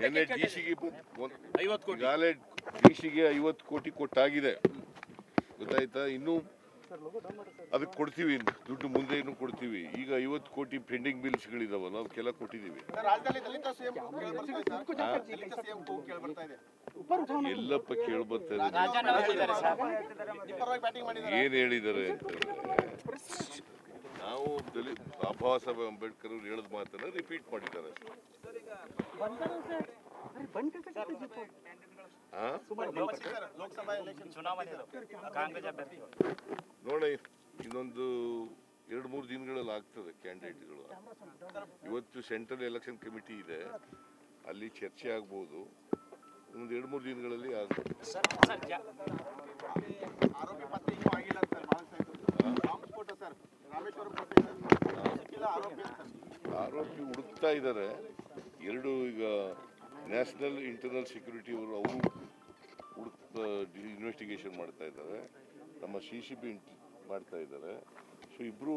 ನಿನ್ನೆ ಡಿಸಿಗೆ 50 ಕೋಟಿ ಈಗಾಗಲೇ ಡಿಸಿಗೆ 50 ಕೋಟಿ ಕೊಟ್ಟಾಗಿದೆ, ಗೊತ್ತಾಯ್ತಾ? ಇನ್ನೂ ಅದಕ್ಕೆ ಕೊಡ್ತೀವಿ, ದುಡ್ಡು ಮುಂದೆ ಇನ್ನೂ ಕೊಡ್ತೀವಿ. ಈಗ 50 ಕೋಟಿ ಪೆಂಡಿಂಗ್ ಬಿಲ್ಸ್ಗಳಿದಾವಲ್ಲ, ಅವಕ್ಕೆಲ್ಲ ಕೊಟ್ಟಿದ್ದೀವಿ. ಎಲ್ಲಪ್ಪ ಕೇಳ್ಬರ್ತಾರೆ, ಏನ್ ಹೇಳಿದ್ದಾರೆ ಅಂತಂದ್ರೆ, ನಾವು ಬಾಬಾ ಸಾಹೇಬ್ ಅಂಬೇಡ್ಕರ್ ಅವ್ರು ಹೇಳಿದ ಮಾತನ್ನ ರಿಪೀಟ್ ಮಾಡಿದ್ದಾರೆ. ನೋಡಿ, ಇನ್ನೊಂದು 2-3 ದಿನಗಳಲ್ಲಿ ಆಗ್ತದೆ ಕ್ಯಾಂಡಿಡೇಟ್ಗಳು. ಇವತ್ತು ಸೆಂಟ್ರಲ್ ಎಲೆಕ್ಷನ್ ಕಮಿಟಿ ಇದೆ, ಅಲ್ಲಿ ಚರ್ಚೆ ಆಗ್ಬೋದು. ಒಂದು 2-3 ದಿನಗಳಲ್ಲಿ ಆಗ್ತದೆ. ಆರೋಪಿ ಹುಡುಕ್ತಾ ಇದ್ದಾರೆ. ಎರಡು ಈಗ ನ್ಯಾಷನಲ್ ಇಂಟರ್ನಲ್ ಸೆಕ್ಯೂರಿಟಿ ಅವರು ಇನ್ವೆಸ್ಟಿಗೇಷನ್ ಮಾಡ್ತಾ ಇದ್ದಾರೆ, ನಮ್ಮ CCB ಮಾಡ್ತಾ ಇದ್ದಾರೆ. ಸೊ ಇಬ್ರು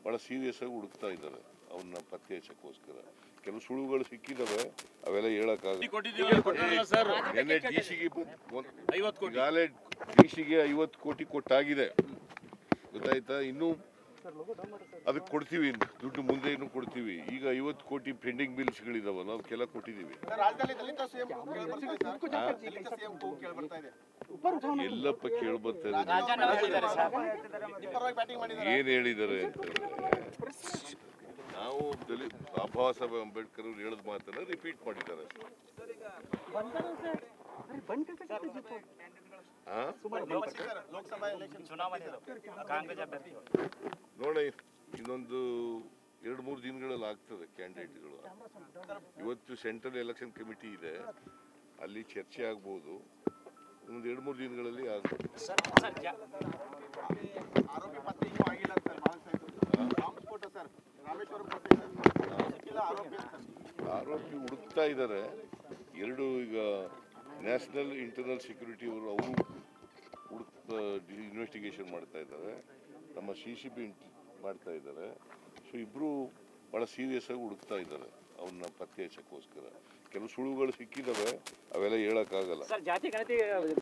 ಬಹಳ ಸೀರಿಯಸ್ ಆಗಿ ಹುಡುಕ್ತಾ ಇದ್ದಾರೆ ಅವನ್ನ ಪತ್ತೆ ಹಚ್ಚಕ್ಕೋಸ್ಕರ. ಕೆಲವು ಸುಳುವುಗಳು ಸಿಕ್ಕಿದಾವೆ, ಅವೆಲ್ಲ ಹೇಳಕ್ಕಾಗಲ್ಲ. ನಿನ್ನೆ ಡಿಸಿಗೆ ಈಗಾಗಲೇ ಡಿಸಿಗೆ 50 ಕೋಟಿ ಕೊಟ್ಟಾಗಿದೆ, ಗೊತ್ತಾಯ್ತಾ? ಇನ್ನೂ ಅದಕ್ಕೆ ಕೊಡ್ತೀವಿ, ದುಡ್ಡು ಮುಂದೆ ಇನ್ನೂ ಕೊಡ್ತೀವಿ. ಈಗ 50 ಕೋಟಿ ಪೆಂಡಿಂಗ್ ಬಿಲ್ಸ್ಗಳಿದಾವಲ್ಲ, ಅವಕ್ಕೆಲ್ಲ ಕೊಟ್ಟಿದ್ದೀವಿ. ಎಲ್ಲಪ್ಪ ಕೇಳ್ಬರ್ತಾರೆ, ಏನ್ ಹೇಳಿದ್ದಾರೆ ಅಂತಂದ್ರೆ, ನಾವು ಬಾಬಾ ಸಾಹೇಬ್ ಅಂಬೇಡ್ಕರ್ ಅವ್ರು ಹೇಳಿದ ಮಾತನ್ನ ರಿಪೀಟ್ ಮಾಡಿದ್ದಾರೆ. ನೋಡಿ, ಇನ್ನೊಂದು 2-3 ದಿನಗಳಲ್ಲಿ ಆಗ್ತದೆ ಕ್ಯಾಂಡಿಡೇಟ್ಗಳು. ಇವತ್ತು ಸೆಂಟ್ರಲ್ ಎಲೆಕ್ಷನ್ ಕಮಿಟಿ ಇದೆ, ಅಲ್ಲಿ ಚರ್ಚೆ ಆಗ್ಬೋದು. ಒಂದು 2-3 ದಿನಗಳಲ್ಲಿ ಆಗ್ತದೆ. ಆರೋಪಿ ಹುಡುಕ್ತಾ ಇದ್ದಾರೆ. ಎರಡು ಈಗ ನ್ಯಾಷನಲ್ ಇಂಟರ್ನಲ್ ಸೆಕ್ಯೂರಿಟಿ ಅವರು ಇನ್ವೆಸ್ಟಿಗೇಷನ್ ಮಾಡ್ತಾ ಇದ್ದಾರೆ, ನಮ್ಮ CCB ಮಾಡ್ತಾ ಇದ್ದಾರೆ. ಸೊ ಇಬ್ರು ಬಹಳ ಸೀರಿಯಸ್ ಆಗಿ ಹುಡುಕ್ತಾ ಇದ್ದಾರೆ ಅವನ್ನ ಪತ್ತೆ ಹಚ್ಚಕ್ಕೋಸ್ಕರ. ಕೆಲವು ಸುಳುವುಗಳು ಸಿಕ್ಕಿದಾವೆ, ಅವೆಲ್ಲ ಹೇಳಕ್ಕಾಗಲ್ಲ.